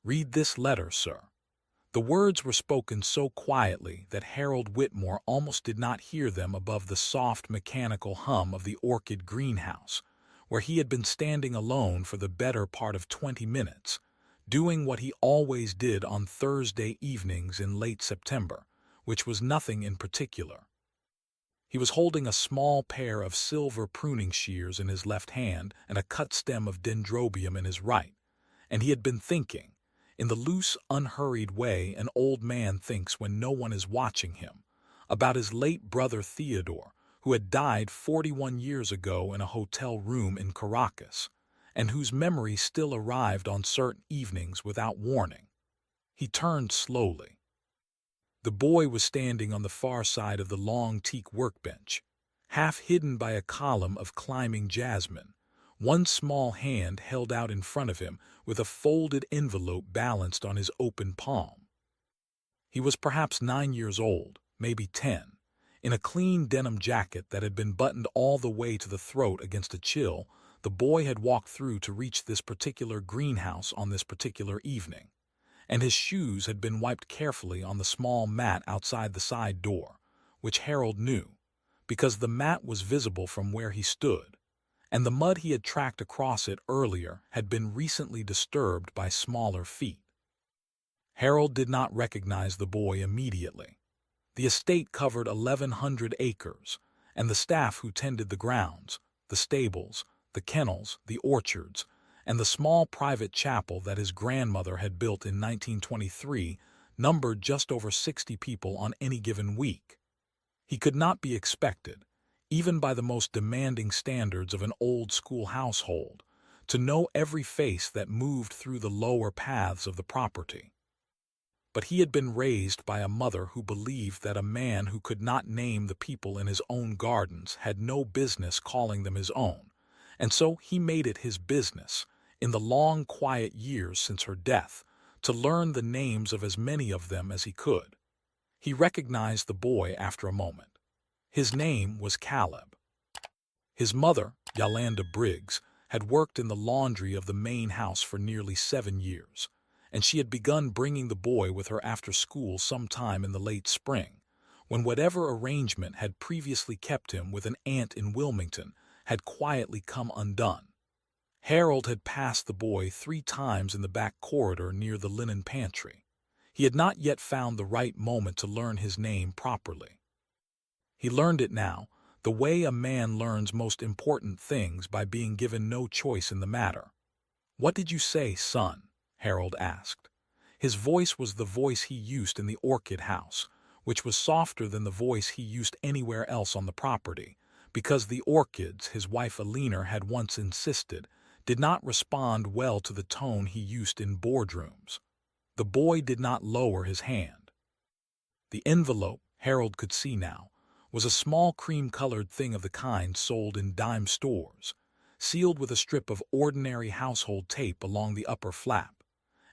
"Read this letter, sir." The words were spoken so quietly that Harold Whitmore almost did not hear them above the soft mechanical hum of the orchid greenhouse, where he had been standing alone for the better part of 20 minutes, doing what he always did on Thursday evenings in late September, which was nothing in particular. He was holding a small pair of silver pruning shears in his left hand and a cut stem of dendrobium in his right, and he had been thinking, in the loose, unhurried way an old man thinks when no one is watching him, about his late brother Theodore, who had died 41 years ago in a hotel room in Caracas, and whose memory still arrived on certain evenings without warning. He turned slowly. The boy was standing on the far side of the long teak workbench, half hidden by a column of climbing jasmine, one small hand held out in front of him with a folded envelope balanced on his open palm. He was perhaps 9 years old, maybe 10, in a clean denim jacket that had been buttoned all the way to the throat against a chill the boy had walked through to reach this particular greenhouse on this particular evening, and his shoes had been wiped carefully on the small mat outside the side door, which Harold knew, because the mat was visible from where he stood, and the mud he had tracked across it earlier had been recently disturbed by smaller feet. Harold did not recognize the boy immediately. The estate covered 1,100 acres, and the staff who tended the grounds, the stables, the kennels, the orchards, and the small private chapel that his grandmother had built in 1923 numbered just over 60 people on any given week. He could not be expected, even by the most demanding standards of an old-school household, to know every face that moved through the lower paths of the property. But he had been raised by a mother who believed that a man who could not name the people in his own gardens had no business calling them his own, and so he made it his business, in the long quiet years since her death, to learn the names of as many of them as he could. He recognized the boy after a moment. His name was Caleb. His mother, Yolanda Briggs, had worked in the laundry of the main house for nearly 7 years, and she had begun bringing the boy with her after school sometime in the late spring, when whatever arrangement had previously kept him with an aunt in Wilmington had quietly come undone. Harold had passed the boy 3 times in the back corridor near the linen pantry. He had not yet found the right moment to learn his name properly. He learned it now, the way a man learns most important things, by being given no choice in the matter. "What did you say, son?" Harold asked. His voice was the voice he used in the orchid house, which was softer than the voice he used anywhere else on the property, because the orchids, his wife Alina had once insisted, did not respond well to the tone he used in boardrooms. The boy did not lower his hand. The envelope, Harold could see now, was a small cream-colored thing of the kind sold in dime stores, sealed with a strip of ordinary household tape along the upper flap,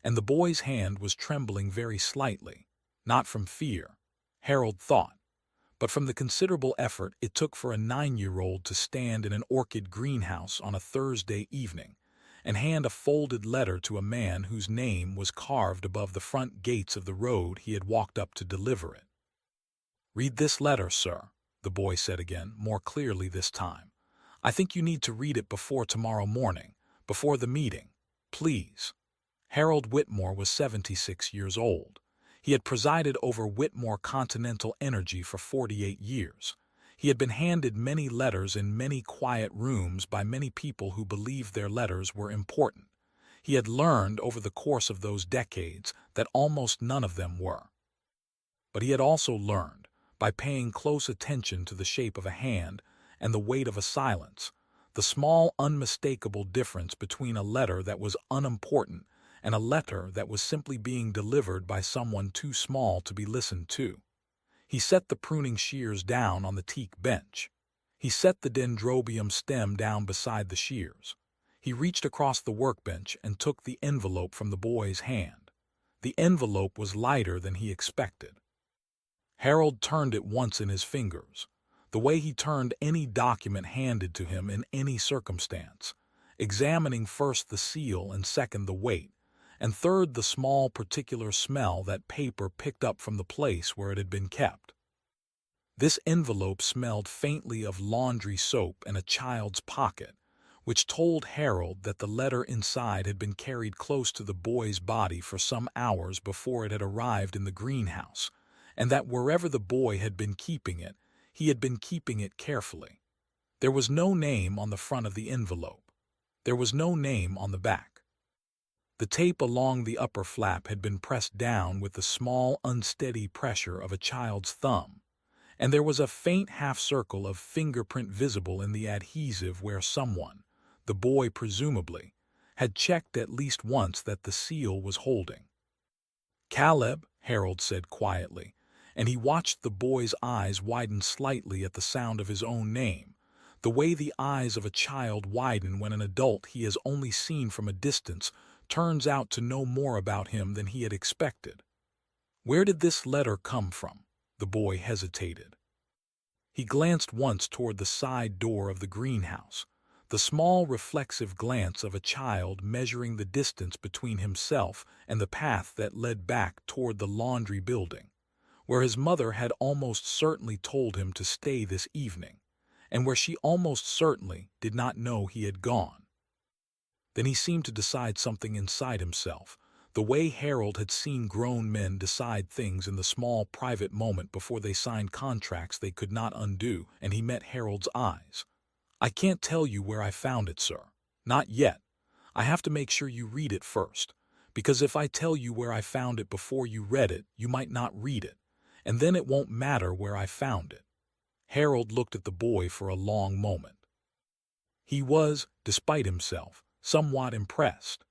and the boy's hand was trembling very slightly, not from fear, Harold thought, but from the considerable effort it took for a 9-year-old to stand in an orchid greenhouse on a Thursday evening and hand a folded letter to a man whose name was carved above the front gates of the road he had walked up to deliver it. "Read this letter, sir," the boy said again, more clearly this time. "I think you need to read it before tomorrow morning, before the meeting, please." Harold Whitmore was 76 years old. He had presided over Whitmore Continental Energy for 48 years. He had been handed many letters in many quiet rooms by many people who believed their letters were important. He had learned over the course of those decades that almost none of them were. But he had also learned, by paying close attention to the shape of a hand and the weight of a silence, the small unmistakable difference between a letter that was unimportant and a letter that was simply being delivered by someone too small to be listened to. He set the pruning shears down on the teak bench. He set the dendrobium stem down beside the shears. He reached across the workbench and took the envelope from the boy's hand. The envelope was lighter than he expected. Harold turned it once in his fingers, the way he turned any document handed to him in any circumstance, examining first the seal and second the weight, and third, the small particular smell that paper picked up from the place where it had been kept. This envelope smelled faintly of laundry soap and a child's pocket, which told Harold that the letter inside had been carried close to the boy's body for some hours before it had arrived in the greenhouse, and that wherever the boy had been keeping it, he had been keeping it carefully. There was no name on the front of the envelope. There was no name on the back. The tape along the upper flap had been pressed down with the small, unsteady pressure of a child's thumb, and there was a faint half-circle of fingerprint visible in the adhesive where someone, the boy presumably, had checked at least once that the seal was holding. "Caleb," Harold said quietly, and he watched the boy's eyes widen slightly at the sound of his own name, the way the eyes of a child widen when an adult he has only seen from a distance turns out to know more about him than he had expected. "Where did this letter come from?" The boy hesitated. He glanced once toward the side door of the greenhouse, the small reflexive glance of a child measuring the distance between himself and the path that led back toward the laundry building, where his mother had almost certainly told him to stay this evening, and where she almost certainly did not know he had gone. Then he seemed to decide something inside himself, the way Harold had seen grown men decide things in the small private moment before they signed contracts they could not undo, and he met Harold's eyes. "I can't tell you where I found it, sir. Not yet. I have to make sure you read it first, because if I tell you where I found it before you read it, you might not read it, and then it won't matter where I found it." Harold looked at the boy for a long moment. He was, despite himself, somewhat impressed.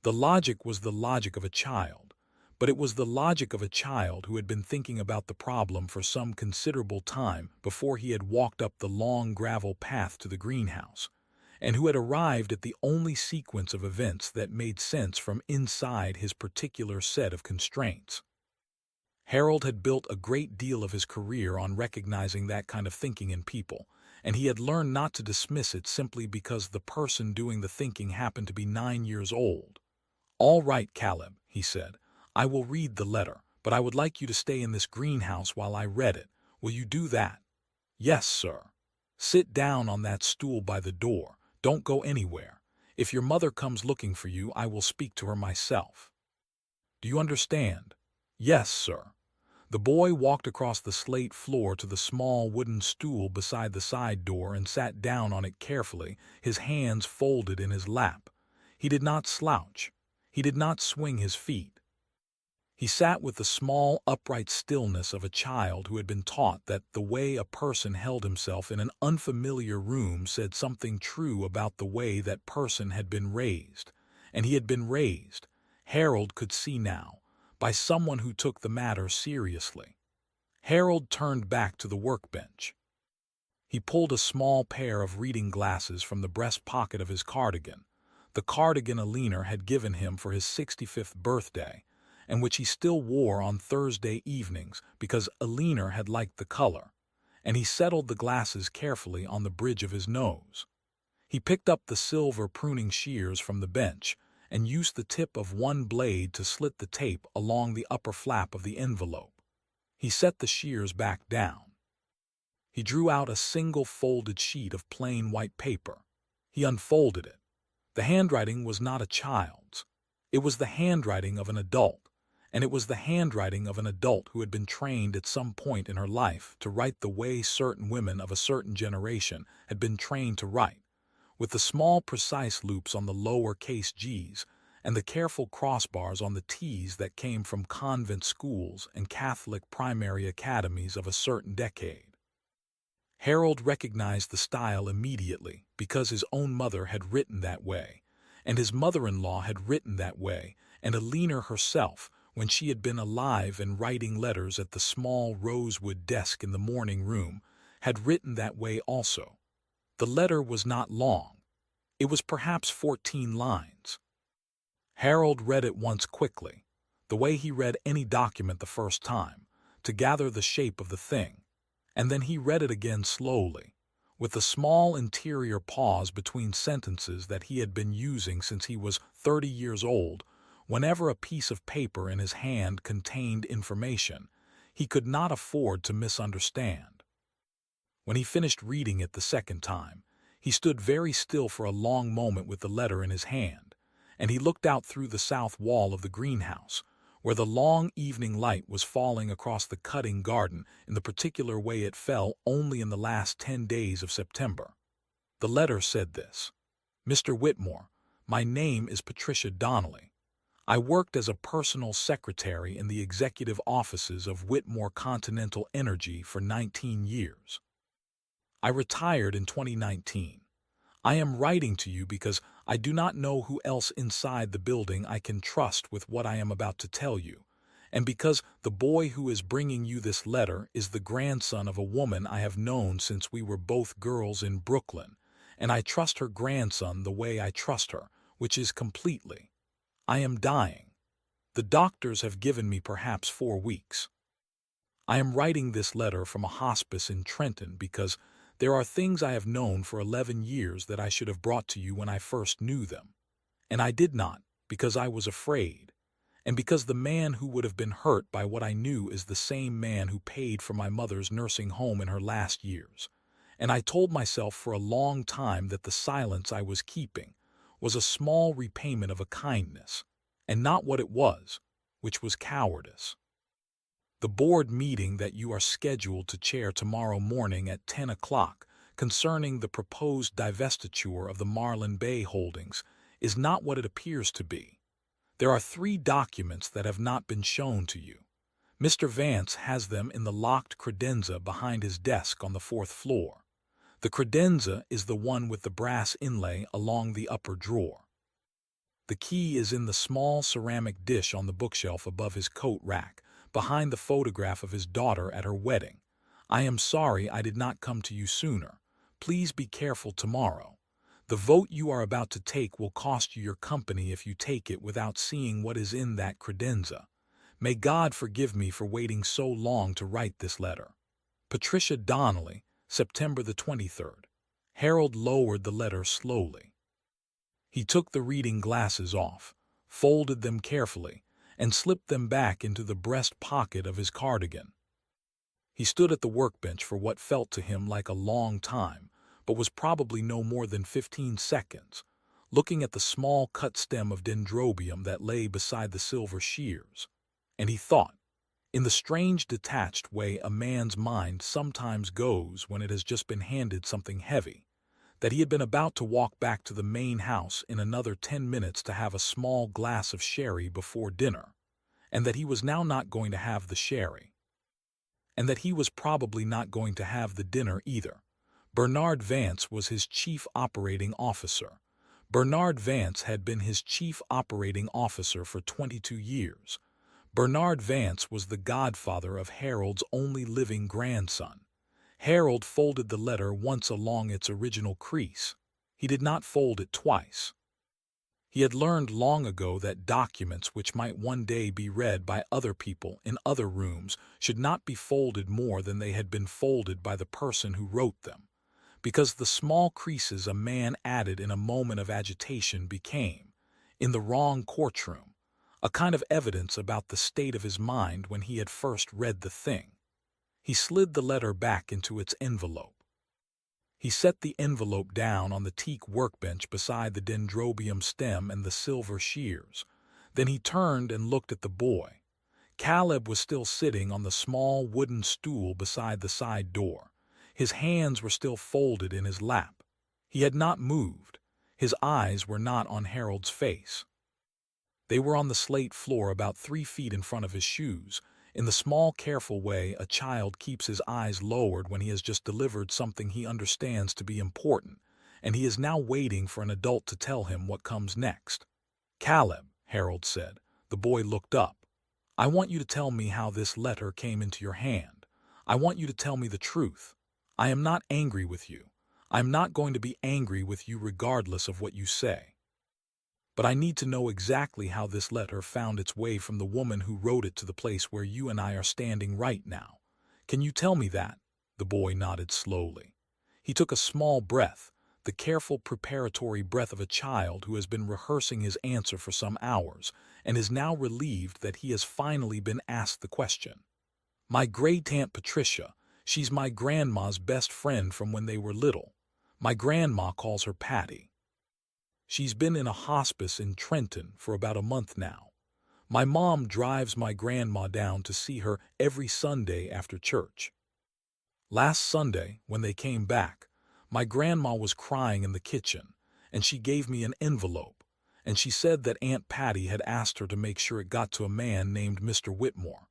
The logic was the logic of a child, but it was the logic of a child who had been thinking about the problem for some considerable time before he had walked up the long gravel path to the greenhouse, and who had arrived at the only sequence of events that made sense from inside his particular set of constraints. Harold had built a great deal of his career on recognizing that kind of thinking in people, and he had learned not to dismiss it simply because the person doing the thinking happened to be 9 years old. "All right, Caleb," he said. "I will read the letter, but I would like you to stay in this greenhouse while I read it. Will you do that?" "Yes, sir." "Sit down on that stool by the door. Don't go anywhere. If your mother comes looking for you, I will speak to her myself. Do you understand?" "Yes, sir." The boy walked across the slate floor to the small wooden stool beside the side door and sat down on it carefully, his hands folded in his lap. He did not slouch. He did not swing his feet. He sat with the small, upright stillness of a child who had been taught that the way a person held himself in an unfamiliar room said something true about the way that person had been raised. And he had been raised, Harold could see now, by someone who took the matter seriously. Harold turned back to the workbench. He pulled a small pair of reading glasses from the breast pocket of his cardigan, the cardigan Alina had given him for his 65th birthday, and which he still wore on Thursday evenings because Alina had liked the color, and he settled the glasses carefully on the bridge of his nose. He picked up the silver pruning shears from the bench and used the tip of one blade to slit the tape along the upper flap of the envelope. He set the shears back down. He drew out a single folded sheet of plain white paper. He unfolded it. The handwriting was not a child's. It was the handwriting of an adult, and it was the handwriting of an adult who had been trained at some point in her life to write the way certain women of a certain generation had been trained to write, with the small precise loops on the lower case G's and the careful crossbars on the T's that came from convent schools and Catholic primary academies of a certain decade. Harold recognized the style immediately because his own mother had written that way, and his mother-in-law had written that way, and Alina herself, when she had been alive and writing letters at the small rosewood desk in the morning room, had written that way also. The letter was not long. It was perhaps 14 lines. Harold read it once quickly, the way he read any document the first time, to gather the shape of the thing, and then he read it again slowly, with the small interior pause between sentences that he had been using since he was 30 years old, Whenever a piece of paper in his hand contained information, he could not afford to misunderstand. When he finished reading it the second time, he stood very still for a long moment with the letter in his hand, and he looked out through the south wall of the greenhouse, where the long evening light was falling across the cutting garden in the particular way it fell only in the last 10 days of September. The letter said this: Mr. Whitmore, my name is Patricia Donnelly. I worked as a personal secretary in the executive offices of Whitmore Continental Energy for 19 years. I retired in 2019. I am writing to you because I do not know who else inside the building I can trust with what I am about to tell you, and because the boy who is bringing you this letter is the grandson of a woman I have known since we were both girls in Brooklyn, and I trust her grandson the way I trust her, which is completely. I am dying. The doctors have given me perhaps 4 weeks. I am writing this letter from a hospice in Trenton because there are things I have known for 11 years that I should have brought to you when I first knew them. And I did not, because I was afraid, and because the man who would have been hurt by what I knew is the same man who paid for my mother's nursing home in her last years. And I told myself for a long time that the silence I was keeping was a small repayment of a kindness, and not what it was, which was cowardice. The board meeting that you are scheduled to chair tomorrow morning at 10 o'clock concerning the proposed divestiture of the Marlin Bay holdings is not what it appears to be. There are 3 documents that have not been shown to you. Mr. Vance has them in the locked credenza behind his desk on the 4th floor. The credenza is the one with the brass inlay along the upper drawer. The key is in the small ceramic dish on the bookshelf above his coat rack, behind the photograph of his daughter at her wedding. I am sorry I did not come to you sooner. Please be careful tomorrow. The vote you are about to take will cost you your company if you take it without seeing what is in that credenza. May God forgive me for waiting so long to write this letter. Patricia Donnelly, September the 23rd. Harold lowered the letter slowly. He took the reading glasses off, folded them carefully, and slipped them back into the breast pocket of his cardigan. He stood at the workbench for what felt to him like a long time, but was probably no more than 15 seconds, looking at the small cut stem of dendrobium that lay beside the silver shears. And he thought, in the strange detached way a man's mind sometimes goes when it has just been handed something heavy, that he had been about to walk back to the main house in another 10 minutes to have a small glass of sherry before dinner, and that he was now not going to have the sherry, and that he was probably not going to have the dinner either. Bernard Vance was his chief operating officer. Bernard Vance had been his chief operating officer for 22 years. Bernard Vance was the godfather of Harold's only living grandson. Harold folded the letter once along its original crease. He did not fold it twice. He had learned long ago that documents which might one day be read by other people in other rooms should not be folded more than they had been folded by the person who wrote them, because the small creases a man added in a moment of agitation became, in the wrong courtroom, a kind of evidence about the state of his mind when he had first read the thing. He slid the letter back into its envelope. He set the envelope down on the teak workbench beside the dendrobium stem and the silver shears. Then he turned and looked at the boy. Caleb was still sitting on the small wooden stool beside the side door. His hands were still folded in his lap. He had not moved. His eyes were not on Harold's face. They were on the slate floor about 3 feet in front of his shoes, in the small, careful way a child keeps his eyes lowered when he has just delivered something he understands to be important, and he is now waiting for an adult to tell him what comes next. "Caleb," Harold said. The boy looked up. "I want you to tell me how this letter came into your hand. I want you to tell me the truth. I am not angry with you. I am not going to be angry with you regardless of what you say. But I need to know exactly how this letter found its way from the woman who wrote it to the place where you and I are standing right now. Can you tell me that?" The boy nodded slowly. He took a small breath, the careful preparatory breath of a child who has been rehearsing his answer for some hours and is now relieved that he has finally been asked the question. My great-aunt Patricia, she's my grandma's best friend from when they were little. My grandma calls her Patty. She's been in a hospice in Trenton for about a month now. My mom drives my grandma down to see her every Sunday after church. Last Sunday, when they came back, my grandma was crying in the kitchen, and she gave me an envelope, and she said that Aunt Patty had asked her to make sure it got to a man named Mr. Whitmore,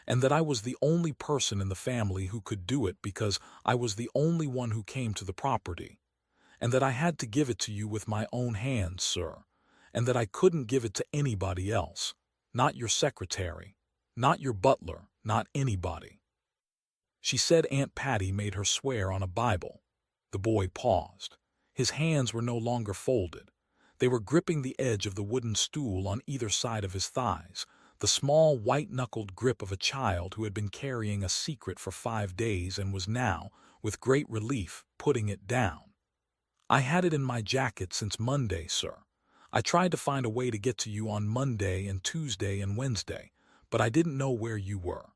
and that I was the only person in the family who could do it because I was the only one who came to the property, and that I had to give it to you with my own hands, sir, and that I couldn't give it to anybody else, not your secretary, not your butler, not anybody. She said Aunt Patty made her swear on a Bible. The boy paused. His hands were no longer folded. They were gripping the edge of the wooden stool on either side of his thighs, the small white-knuckled grip of a child who had been carrying a secret for 5 days and was now, with great relief, putting it down. I had it in my jacket since Monday, sir. I tried to find a way to get to you on Monday and Tuesday and Wednesday, but I didn't know where you were.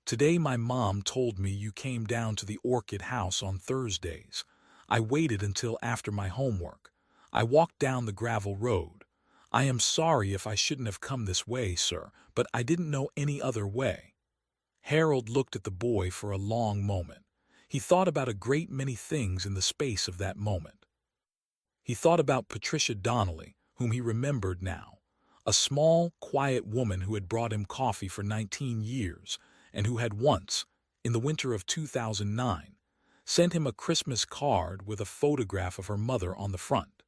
Today my mom told me you came down to the Orchid House on Thursdays. I waited until after my homework. I walked down the gravel road. I am sorry if I shouldn't have come this way, sir, but I didn't know any other way. Harold looked at the boy for a long moment. He thought about a great many things in the space of that moment. He thought about Patricia Donnelly, whom he remembered now, a small, quiet woman who had brought him coffee for 19 years, and who had once, in the winter of 2009, sent him a Christmas card with a photograph of her mother on the front.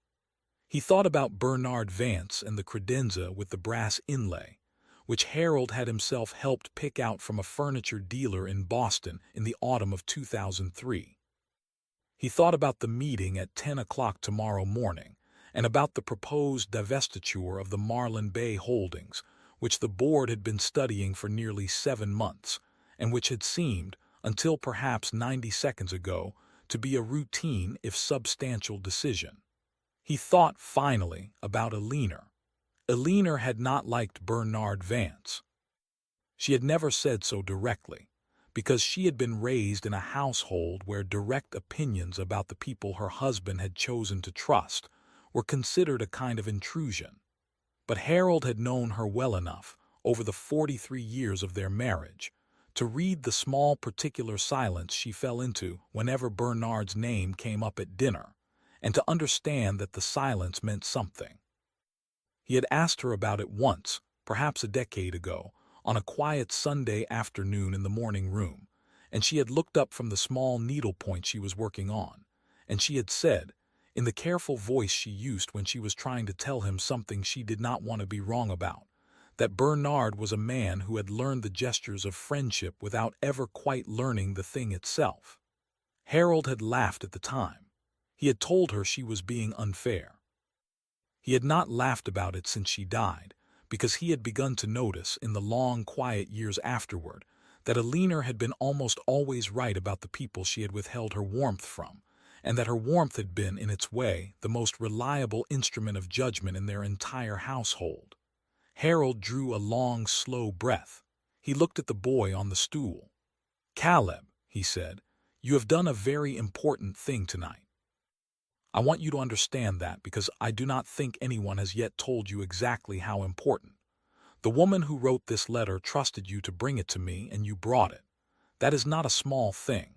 He thought about Bernard Vance and the credenza with the brass inlay, which Harold had himself helped pick out from a furniture dealer in Boston in the autumn of 2003. He thought about the meeting at 10 o'clock tomorrow morning, and about the proposed divestiture of the Marlin Bay holdings, which the board had been studying for nearly 7 months, and which had seemed, until perhaps 90 seconds ago, to be a routine if substantial decision. He thought, finally, about Eleanor. Eleanor had not liked Bernard Vance. She had never said so directly, because she had been raised in a household where direct opinions about the people her husband had chosen to trust were considered a kind of intrusion. But Harold had known her well enough, over the 43 years of their marriage, to read the small particular silence she fell into whenever Bernard's name came up at dinner, and to understand that the silence meant something. He had asked her about it once, perhaps a decade ago, on a quiet Sunday afternoon in the morning room, and she had looked up from the small needlepoint she was working on, and she had said, in the careful voice she used when she was trying to tell him something she did not want to be wrong about, that Bernard was a man who had learned the gestures of friendship without ever quite learning the thing itself. Harold had laughed at the time. He had told her she was being unfair. He had not laughed about it since she died, because he had begun to notice, in the long, quiet years afterward, that Eleanor had been almost always right about the people she had withheld her warmth from, and that her warmth had been, in its way, the most reliable instrument of judgment in their entire household. Harold drew a long, slow breath. He looked at the boy on the stool. "Caleb," he said, "you have done a very important thing tonight. I want you to understand that because I do not think anyone has yet told you exactly how important. The woman who wrote this letter trusted you to bring it to me, and you brought it. That is not a small thing.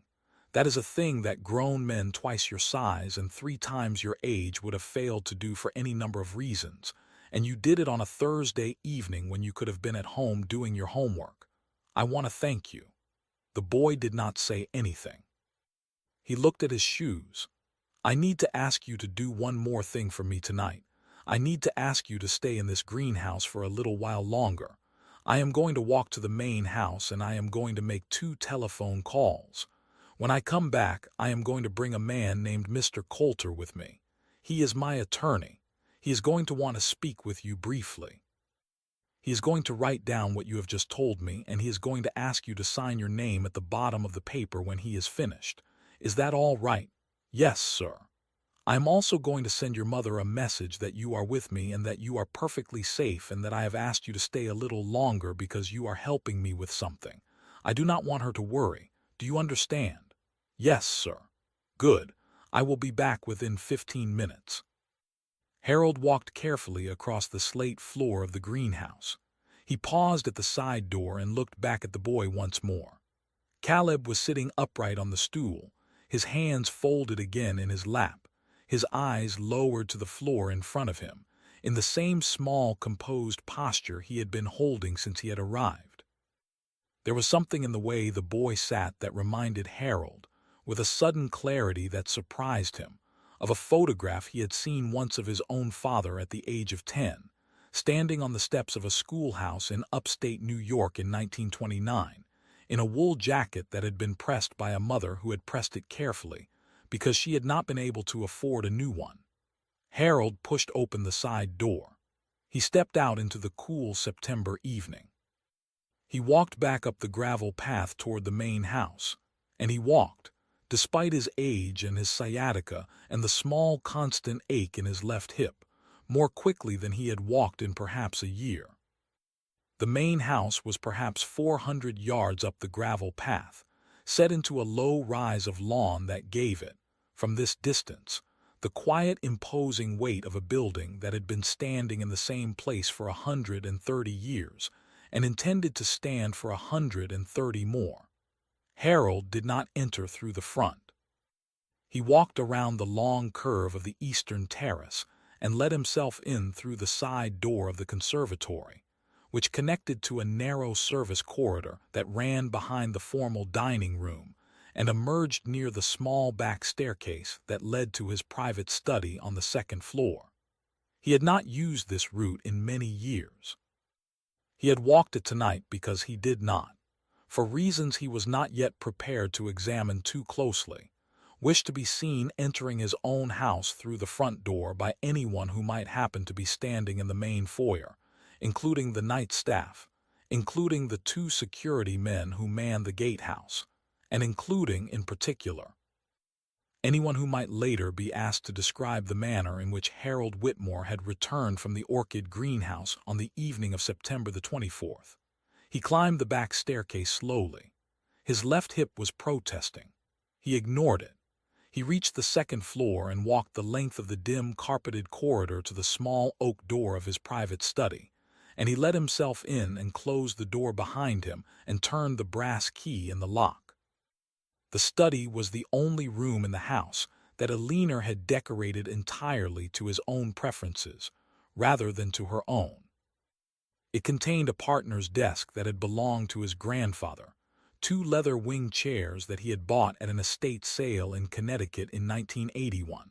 That is a thing that grown men twice your size and 3 times your age would have failed to do for any number of reasons, and you did it on a Thursday evening when you could have been at home doing your homework. I want to thank you." The boy did not say anything. He looked at his shoes. "I need to ask you to do one more thing for me tonight. I need to ask you to stay in this greenhouse for a little while longer. I am going to walk to the main house and I am going to make 2 telephone calls. When I come back, I am going to bring a man named Mr. Coulter with me. He is my attorney. He is going to want to speak with you briefly. He is going to write down what you have just told me, and he is going to ask you to sign your name at the bottom of the paper when he is finished. Is that all right?" "Yes, sir." I am also going to send your mother a message that you are with me and that you are perfectly safe and that I have asked you to stay a little longer because you are helping me with something. I do not want her to worry. Do you understand? Yes, sir. Good. I will be back within 15 minutes. Harold walked carefully across the slate floor of the greenhouse. He paused at the side door and looked back at the boy once more. Caleb was sitting upright on the stool, his hands folded again in his lap, his eyes lowered to the floor in front of him, in the same small, composed posture he had been holding since he had arrived. There was something in the way the boy sat that reminded Harold, with a sudden clarity that surprised him, of a photograph he had seen once of his own father at the age of 10, standing on the steps of a schoolhouse in upstate New York in 1929, in a wool jacket that had been pressed by a mother who had pressed it carefully, because she had not been able to afford a new one. Harold pushed open the side door. He stepped out into the cool September evening. He walked back up the gravel path toward the main house, and he walked, despite his age and his sciatica and the small constant ache in his left hip, more quickly than he had walked in perhaps a year. The main house was perhaps 400 yards up the gravel path, set into a low rise of lawn that gave it, from this distance, the quiet, imposing weight of a building that had been standing in the same place for 130 years, and intended to stand for 130 more. Harold did not enter through the front. He walked around the long curve of the eastern terrace and let himself in through the side door of the conservatory, which connected to a narrow service corridor that ran behind the formal dining room and emerged near the small back staircase that led to his private study on the second floor. He had not used this route in many years. He had walked it tonight because he did not, for reasons he was not yet prepared to examine too closely, wish to be seen entering his own house through the front door by anyone who might happen to be standing in the main foyer, including the night staff, including the 2 security men who manned the gatehouse, and including, in particular, anyone who might later be asked to describe the manner in which Harold Whitmore had returned from the orchid greenhouse on the evening of September the 24th. He climbed the back staircase slowly. His left hip was protesting. He ignored it. He reached the second floor and walked the length of the dim, carpeted corridor to the small oak door of his private study, and he let himself in and closed the door behind him and turned the brass key in the lock. The study was the only room in the house that Eleanor had decorated entirely to his own preferences, rather than to her own. It contained a partner's desk that had belonged to his grandfather, 2 leather wing chairs that he had bought at an estate sale in Connecticut in 1981,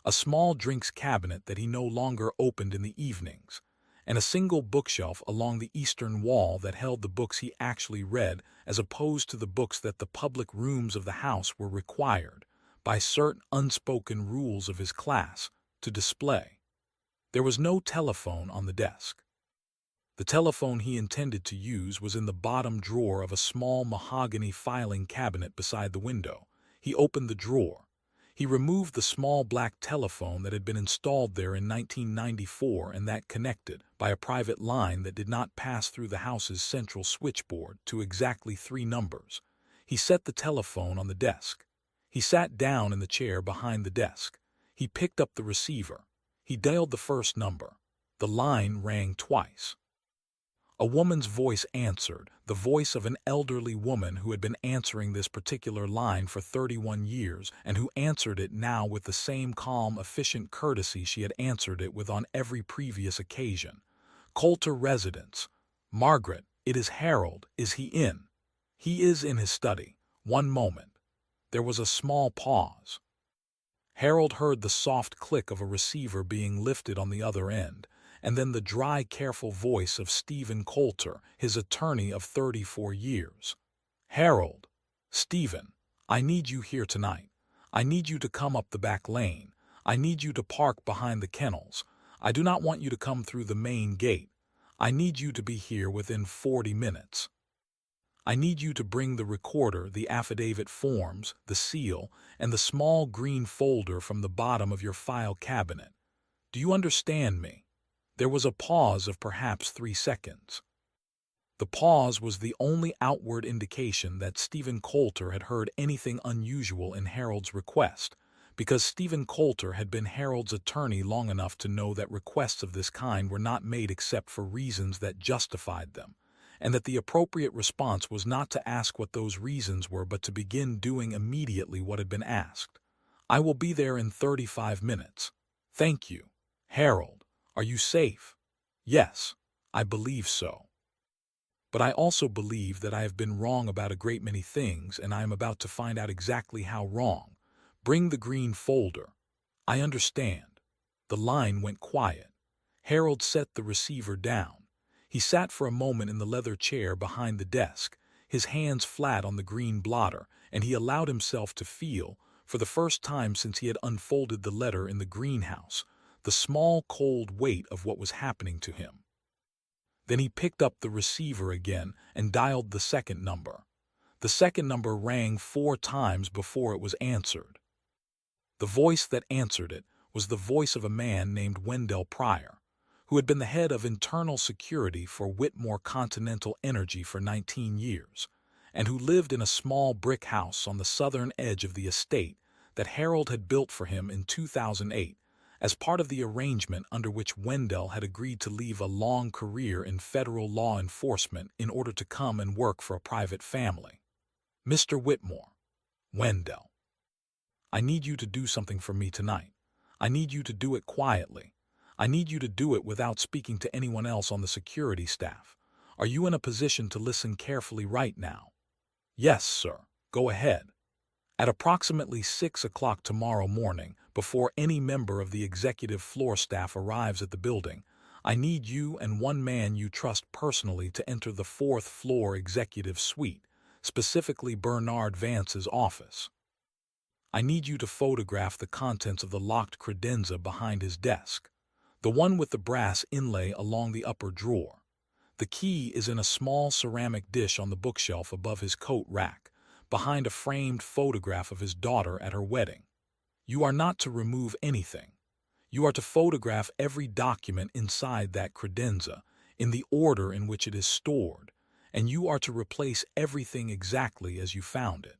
a small drinks cabinet that he no longer opened in the evenings, and a single bookshelf along the eastern wall that held the books he actually read as opposed to the books that the public rooms of the house were required, by certain unspoken rules of his class, to display. There was no telephone on the desk. The telephone he intended to use was in the bottom drawer of a small mahogany filing cabinet beside the window. He opened the drawer. He removed the small black telephone that had been installed there in 1994 and that connected, by a private line that did not pass through the house's central switchboard, to exactly 3 numbers. He set the telephone on the desk. He sat down in the chair behind the desk. He picked up the receiver. He dialed the first number. The line rang twice. A woman's voice answered, the voice of an elderly woman who had been answering this particular line for 31 years and who answered it now with the same calm, efficient courtesy she had answered it with on every previous occasion. Coulter residence. Margaret, it is Harold. Is he in? He is in his study. One moment. There was a small pause. Harold heard the soft click of a receiver being lifted on the other end, and then the dry, careful voice of Stephen Coulter, his attorney of 34 years. Harold. Stephen, I need you here tonight. I need you to come up the back lane. I need you to park behind the kennels. I do not want you to come through the main gate. I need you to be here within 40 minutes. I need you to bring the recorder, the affidavit forms, the seal, and the small green folder from the bottom of your file cabinet. Do you understand me?" There was a pause of perhaps 3 seconds. The pause was the only outward indication that Stephen Coulter had heard anything unusual in Harold's request, because Stephen Coulter had been Harold's attorney long enough to know that requests of this kind were not made except for reasons that justified them, and that the appropriate response was not to ask what those reasons were but to begin doing immediately what had been asked. "I will be there in 35 minutes. Thank you. Harold, are you safe?" "Yes, I believe so. But I also believe that I have been wrong about a great many things, and I am about to find out exactly how wrong. Bring the green folder." "I understand." The line went quiet. Harold set the receiver down. He sat for a moment in the leather chair behind the desk, his hands flat on the green blotter, and he allowed himself to feel, for the first time since he had unfolded the letter in the greenhouse, the small cold weight of what was happening to him. Then he picked up the receiver again and dialed the second number. The second number rang 4 times before it was answered. The voice that answered it was the voice of a man named Wendell Pryor, who had been the head of internal security for Whitmore Continental Energy for 19 years, and who lived in a small brick house on the southern edge of the estate that Harold had built for him in 2008 as part of the arrangement under which Wendell had agreed to leave a long career in federal law enforcement in order to come and work for a private family. "Mr. Whitmore." "Wendell. I need you to do something for me tonight. I need you to do it quietly. I need you to do it without speaking to anyone else on the security staff. Are you in a position to listen carefully right now?" "Yes, sir. Go ahead." "At approximately 6 o'clock tomorrow morning, before any member of the executive floor staff arrives at the building, I need you and one man you trust personally to enter the 4th floor executive suite, specifically Bernard Vance's office. I need you to photograph the contents of the locked credenza behind his desk, the one with the brass inlay along the upper drawer. The key is in a small ceramic dish on the bookshelf above his coat rack, behind a framed photograph of his daughter at her wedding. You are not to remove anything. You are to photograph every document inside that credenza, in the order in which it is stored, and you are to replace everything exactly as you found it.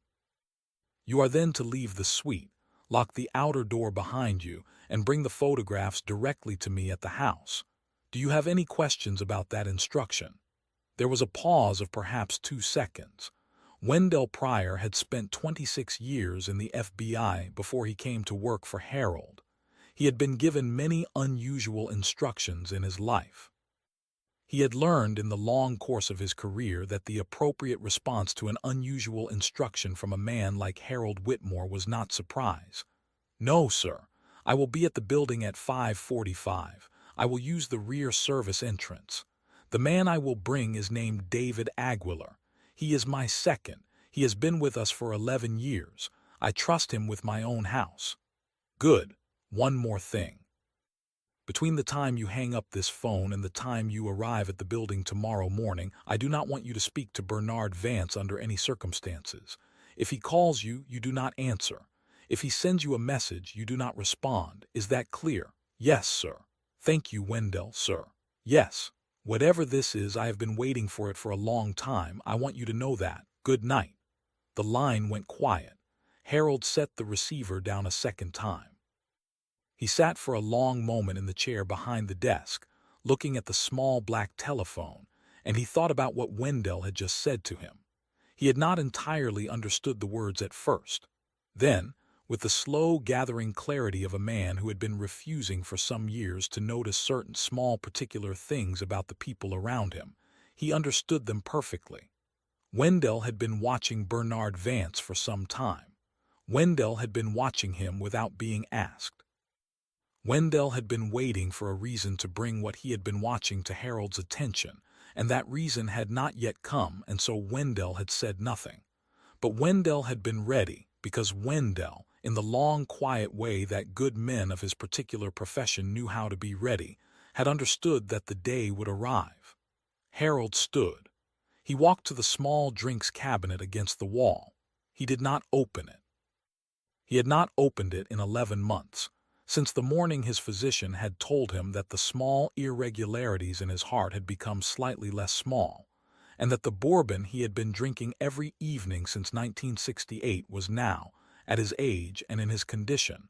You are then to leave the suite, lock the outer door behind you, and bring the photographs directly to me at the house. Do you have any questions about that instruction?" There was a pause of perhaps 2 seconds. Wendell Pryor had spent 26 years in the FBI before he came to work for Harold. He had been given many unusual instructions in his life. He had learned in the long course of his career that the appropriate response to an unusual instruction from a man like Harold Whitmore was not surprise. "No, sir. I will be at the building at 5:45. I will use the rear service entrance. The man I will bring is named David Aguilar. He is my second. He has been with us for 11 years. I trust him with my own house." "Good. One more thing. Between the time you hang up this phone and the time you arrive at the building tomorrow morning, I do not want you to speak to Bernard Vance under any circumstances. If he calls you, you do not answer. If he sends you a message, you do not respond. Is that clear?" "Yes, sir." "Thank you, Wendell, sir." "Yes. Whatever this is, I have been waiting for it for a long time. I want you to know that. Good night." The line went quiet. Harold set the receiver down a second time. He sat for a long moment in the chair behind the desk, looking at the small black telephone, and he thought about what Wendell had just said to him. He had not entirely understood the words at first. Then, with the slow gathering clarity of a man who had been refusing for some years to notice certain small particular things about the people around him, he understood them perfectly. Wendell had been watching Bernard Vance for some time. Wendell had been watching him without being asked. Wendell had been waiting for a reason to bring what he had been watching to Harold's attention, and that reason had not yet come, and so Wendell had said nothing. But Wendell had been ready, because Wendell, in the long, quiet way that good men of his particular profession knew how to be ready, had understood that the day would arrive. Harold stood. He walked to the small drinks cabinet against the wall. He did not open it. He had not opened it in 11 months, since the morning his physician had told him that the small irregularities in his heart had become slightly less small, and that the bourbon he had been drinking every evening since 1968 was now, at his age and in his condition,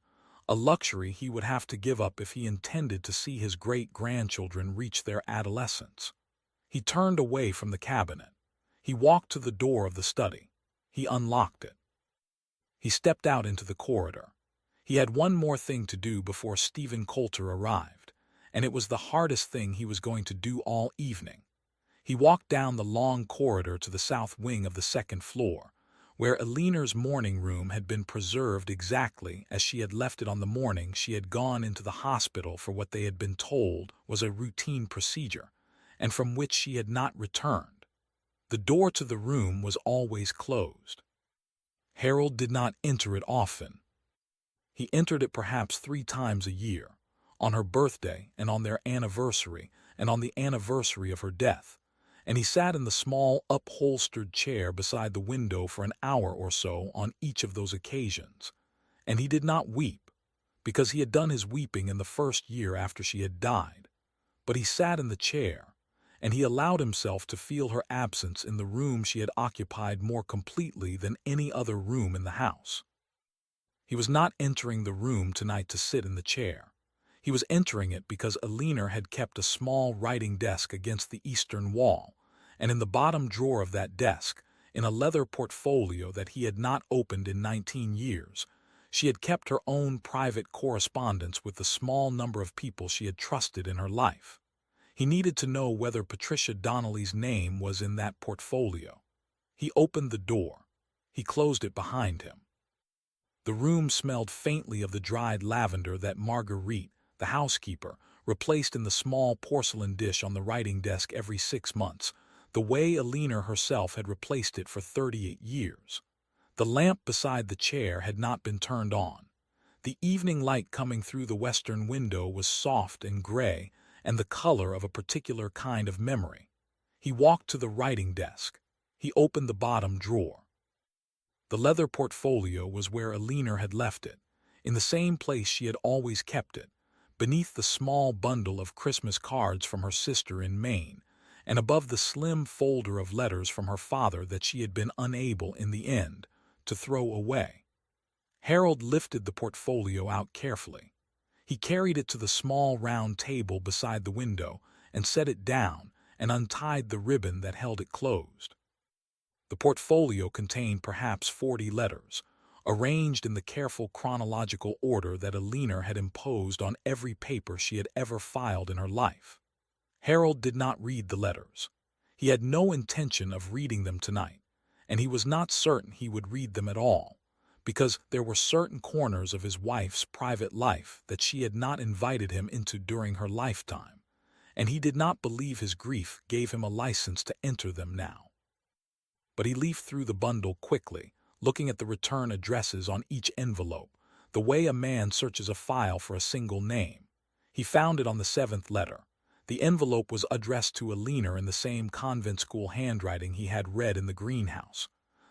a luxury he would have to give up if he intended to see his great-grandchildren reach their adolescence. He turned away from the cabinet. He walked to the door of the study. He unlocked it. He stepped out into the corridor. He had one more thing to do before Stephen Coulter arrived, and it was the hardest thing he was going to do all evening. He walked down the long corridor to the south wing of the second floor, where Eleanor's morning room had been preserved exactly as she had left it on the morning she had gone into the hospital for what they had been told was a routine procedure, and from which she had not returned. The door to the room was always closed. Harold did not enter it often. He entered it perhaps 3 times a year, on her birthday and on their anniversary and on the anniversary of her death, and he sat in the small upholstered chair beside the window for an hour or so on each of those occasions. And he did not weep, because he had done his weeping in the first year after she had died, but he sat in the chair, and he allowed himself to feel her absence in the room she had occupied more completely than any other room in the house. He was not entering the room tonight to sit in the chair. He was entering it because Eleanor had kept a small writing desk against the eastern wall, and in the bottom drawer of that desk, in a leather portfolio that he had not opened in 19 years, she had kept her own private correspondence with the small number of people she had trusted in her life. He needed to know whether Patricia Donnelly's name was in that portfolio. He opened the door. He closed it behind him. The room smelled faintly of the dried lavender that Marguerite, the housekeeper, replaced in the small porcelain dish on the writing desk every 6 months, the way Eleanor herself had replaced it for 38 years. The lamp beside the chair had not been turned on. The evening light coming through the western window was soft and gray, and the color of a particular kind of memory. He walked to the writing desk. He opened the bottom drawer. The leather portfolio was where Eleanor had left it, in the same place she had always kept it, beneath the small bundle of Christmas cards from her sister in Maine, and above the slim folder of letters from her father that she had been unable, in the end, to throw away. Harold lifted the portfolio out carefully. He carried it to the small round table beside the window and set it down and untied the ribbon that held it closed. The portfolio contained perhaps 40 letters, arranged in the careful chronological order that Eleanor had imposed on every paper she had ever filed in her life. Harold did not read the letters. He had no intention of reading them tonight, and he was not certain he would read them at all, because there were certain corners of his wife's private life that she had not invited him into during her lifetime, and he did not believe his grief gave him a license to enter them now. But he leafed through the bundle quickly, looking at the return addresses on each envelope, the way a man searches a file for a single name. He found it on the 7th letter. The envelope was addressed to Eleanor in the same convent school handwriting he had read in the greenhouse.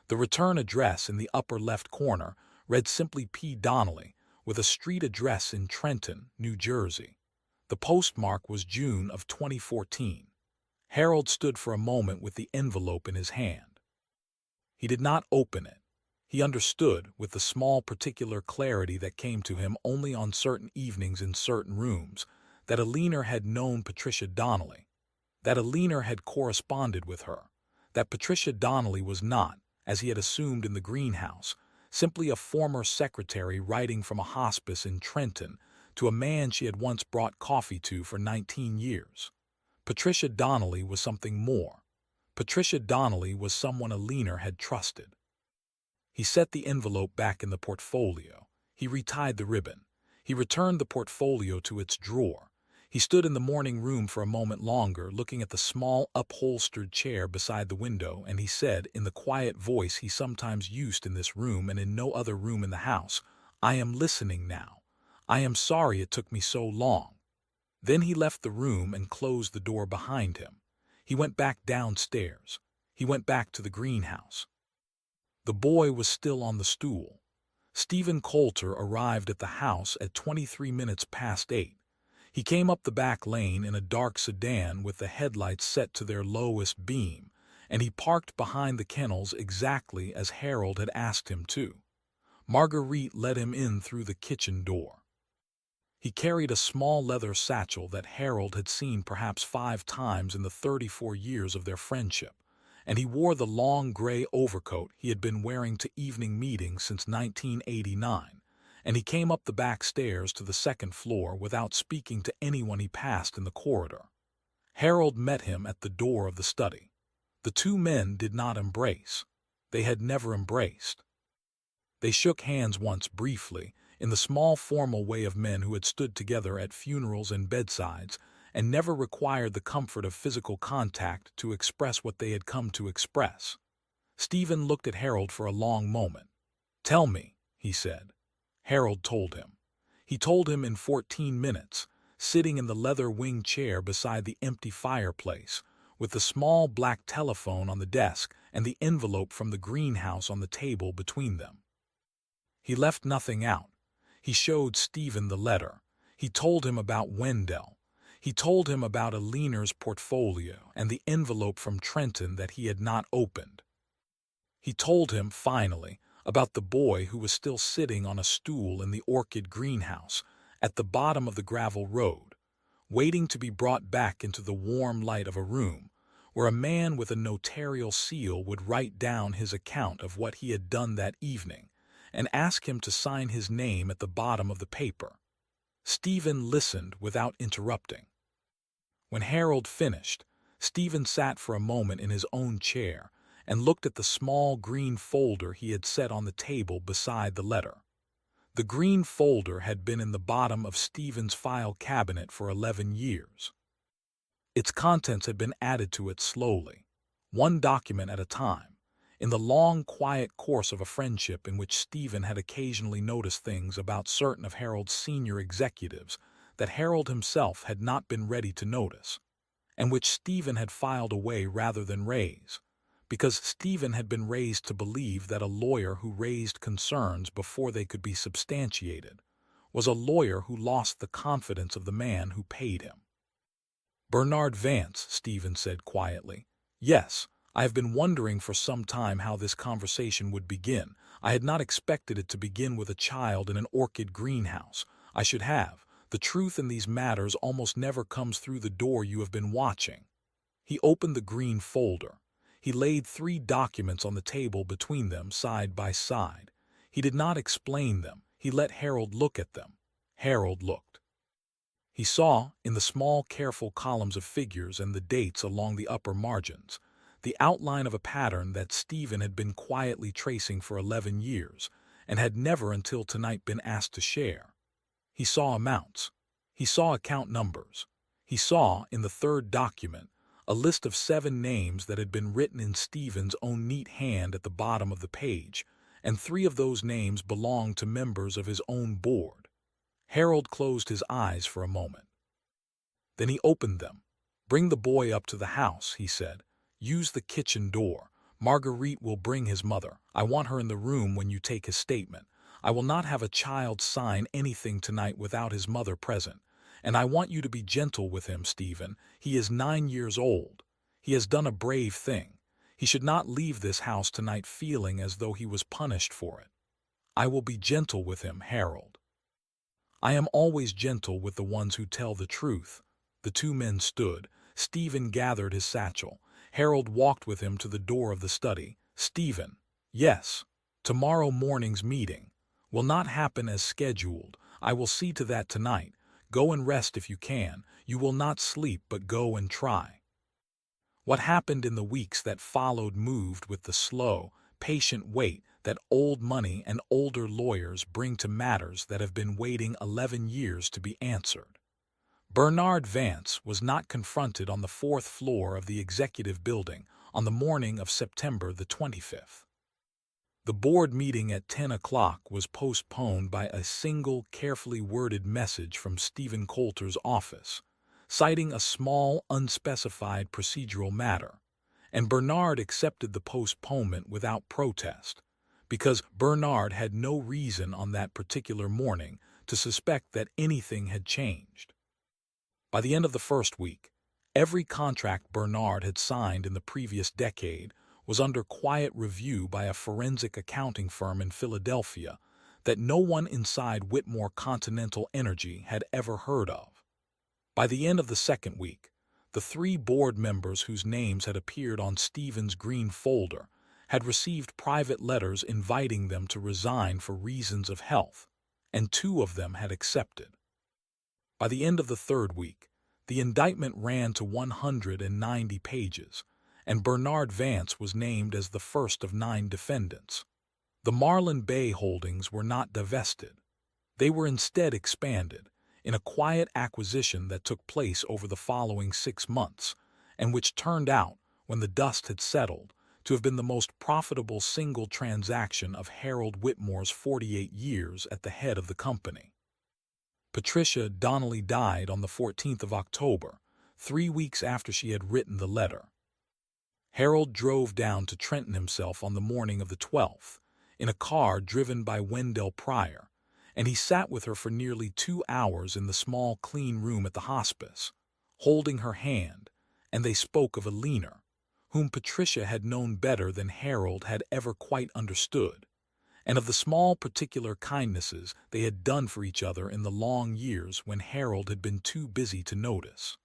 The return address in the upper left corner read simply P. Donnelly, with a street address in Trenton, New Jersey. The postmark was June of 2014. Harold stood for a moment with the envelope in his hand. He did not open it. He understood, with the small particular clarity that came to him only on certain evenings in certain rooms, that Eleanor had known Patricia Donnelly, that Eleanor had corresponded with her, that Patricia Donnelly was not, as he had assumed in the greenhouse, simply a former secretary writing from a hospice in Trenton to a man she had once brought coffee to for 19 years. Patricia Donnelly was something more. Patricia Donnelly was someone Eleanor had trusted. He set the envelope back in the portfolio. He retied the ribbon. He returned the portfolio to its drawer. He stood in the morning room for a moment longer, looking at the small upholstered chair beside the window, and he said, in the quiet voice he sometimes used in this room and in no other room in the house, "I am listening now. I am sorry it took me so long." Then he left the room and closed the door behind him. He went back downstairs. He went back to the greenhouse. The boy was still on the stool. Stephen Coulter arrived at the house at 23 minutes past 8. He came up the back lane in a dark sedan with the headlights set to their lowest beam, and he parked behind the kennels exactly as Harold had asked him to. Marguerite let him in through the kitchen door. He carried a small leather satchel that Harold had seen perhaps 5 times in the 34 years of their friendship, and he wore the long gray overcoat he had been wearing to evening meetings since 1989, and he came up the back stairs to the second floor without speaking to anyone he passed in the corridor. Harold met him at the door of the study. The two men did not embrace. They had never embraced. They shook hands once briefly, in the small formal way of men who had stood together at funerals and bedsides, and never required the comfort of physical contact to express what they had come to express. Stephen looked at Harold for a long moment. "Tell me," he said. Harold told him. He told him in 14 minutes, sitting in the leather wing chair beside the empty fireplace, with the small black telephone on the desk and the envelope from the greenhouse on the table between them. He left nothing out. He showed Stephen the letter. He told him about Wendell. He told him about Aline's portfolio and the envelope from Trenton that he had not opened. He told him, finally, about the boy who was still sitting on a stool in the orchid greenhouse at the bottom of the gravel road, waiting to be brought back into the warm light of a room where a man with a notarial seal would write down his account of what he had done that evening and ask him to sign his name at the bottom of the paper. Stephen listened without interrupting. When Harold finished, Stephen sat for a moment in his own chair and looked at the small green folder he had set on the table beside the letter. The green folder had been in the bottom of Stephen's file cabinet for 11 years. Its contents had been added to it slowly, one document at a time, in the long, quiet course of a friendship in which Stephen had occasionally noticed things about certain of Harold's senior executives that Harold himself had not been ready to notice, and which Stephen had filed away rather than raise, because Stephen had been raised to believe that a lawyer who raised concerns before they could be substantiated was a lawyer who lost the confidence of the man who paid him. "Bernard Vance," Stephen said quietly. "Yes, I have been wondering for some time how this conversation would begin. I had not expected it to begin with a child in an orchid greenhouse. I should have. The truth in these matters almost never comes through the door you have been watching." He opened the green folder. He laid 3 documents on the table between them, side by side. He did not explain them. He let Harold look at them. Harold looked. He saw, in the small, careful columns of figures and the dates along the upper margins, the outline of a pattern that Stephen had been quietly tracing for 11 years and had never until tonight been asked to share. He saw amounts. He saw account numbers. He saw, in the 3rd document, a list of 7 names that had been written in Stephen's own neat hand at the bottom of the page, and 3 of those names belonged to members of his own board. Harold closed his eyes for a moment. Then he opened them. "Bring the boy up to the house," he said. "Use the kitchen door. Marguerite will bring his mother. I want her in the room when you take his statement. I will not have a child sign anything tonight without his mother present. And I want you to be gentle with him, Stephen. He is 9 years old. He has done a brave thing. He should not leave this house tonight feeling as though he was punished for it. I will be gentle with him, Harold. I am always gentle with the ones who tell the truth." The 2 men stood. Stephen gathered his satchel. Harold walked with him to the door of the study. "Stephen." "Yes. Tomorrow morning's meeting will not happen as scheduled. I will see to that tonight. Go and rest if you can. You will not sleep, but go and try." What happened in the weeks that followed moved with the slow, patient weight that old money and older lawyers bring to matters that have been waiting 11 years to be answered. Bernard Vance was not confronted on the 4th floor of the executive building on the morning of September the 25th. The board meeting at 10 o'clock was postponed by a single, carefully worded message from Stephen Coulter's office, citing a small, unspecified procedural matter, and Bernard accepted the postponement without protest, because Bernard had no reason on that particular morning to suspect that anything had changed. By the end of the first week, every contract Bernard had signed in the previous decade was under quiet review by a forensic accounting firm in Philadelphia that no one inside Whitmore Continental Energy had ever heard of. By the end of the second week, the 3 board members whose names had appeared on Stephen's green folder had received private letters inviting them to resign for reasons of health, and 2 of them had accepted. By the end of the third week, the indictment ran to 190 pages, and Bernard Vance was named as the first of 9 defendants. The Marlin Bay holdings were not divested. They were instead expanded in a quiet acquisition that took place over the following 6 months, and which turned out, when the dust had settled, to have been the most profitable single transaction of Harold Whitmore's 48 years at the head of the company. Patricia Donnelly died on the 14th of October, 3 weeks after she had written the letter. Harold drove down to Trenton himself on the morning of the 12th, in a car driven by Wendell Pryor, and he sat with her for nearly 2 hours in the small clean room at the hospice, holding her hand, and they spoke of Alina, whom Patricia had known better than Harold had ever quite understood, and of the small particular kindnesses they had done for each other in the long years when Harold had been too busy to notice.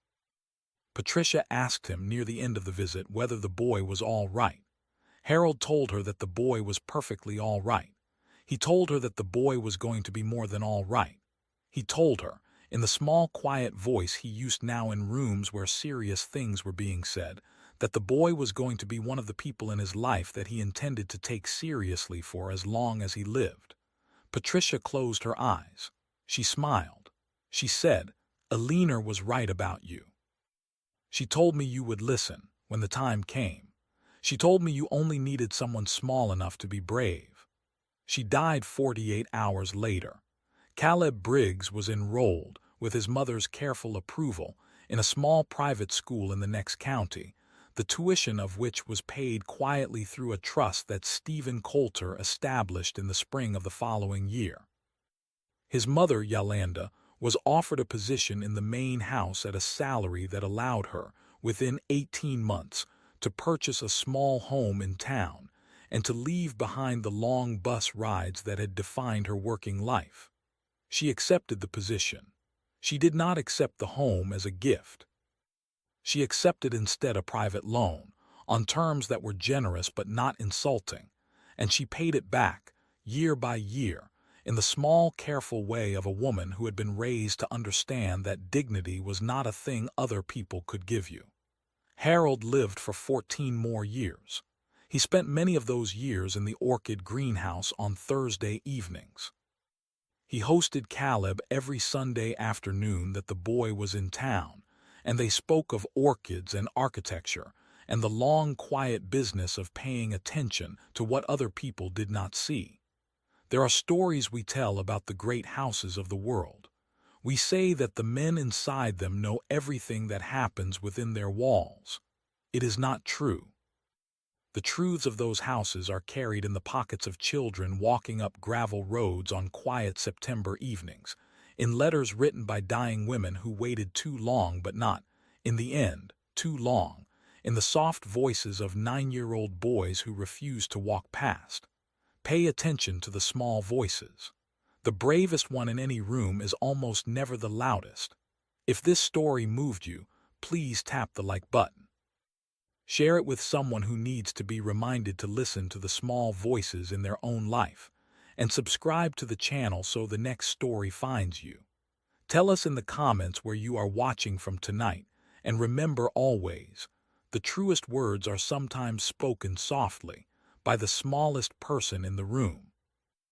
Patricia asked him near the end of the visit whether the boy was all right. Harold told her that the boy was perfectly all right. He told her that the boy was going to be more than all right. He told her, in the small quiet voice he used now in rooms where serious things were being said, that the boy was going to be one of the people in his life that he intended to take seriously for as long as he lived. Patricia closed her eyes. She smiled. She said, "Alina was right about you. She told me you would listen when the time came. She told me you only needed someone small enough to be brave." She died 48 hours later. Caleb Briggs was enrolled, with his mother's careful approval, in a small private school in the next county, the tuition of which was paid quietly through a trust that Stephen Coulter established in the spring of the following year. His mother, Yolanda, was offered a position in the main house at a salary that allowed her, within 18 months, to purchase a small home in town and to leave behind the long bus rides that had defined her working life. She accepted the position. She did not accept the home as a gift. She accepted instead a private loan, on terms that were generous but not insulting, and she paid it back, year by year, in the small, careful way of a woman who had been raised to understand that dignity was not a thing other people could give you. Harold lived for 14 more years. He spent many of those years in the orchid greenhouse on Thursday evenings. He hosted Caleb every Sunday afternoon that the boy was in town, and they spoke of orchids and architecture and the long, quiet business of paying attention to what other people did not see. There are stories we tell about the great houses of the world. We say that the men inside them know everything that happens within their walls. It is not true. The truths of those houses are carried in the pockets of children walking up gravel roads on quiet September evenings, in letters written by dying women who waited too long but not, in the end, too long, in the soft voices of 9-year-old boys who refused to walk past. Pay attention to the small voices. The bravest one in any room is almost never the loudest. If this story moved you, please tap the like button. Share it with someone who needs to be reminded to listen to the small voices in their own life, and subscribe to the channel so the next story finds you. Tell us in the comments where you are watching from tonight, and remember always, the truest words are sometimes spoken softly, by the smallest person in the room.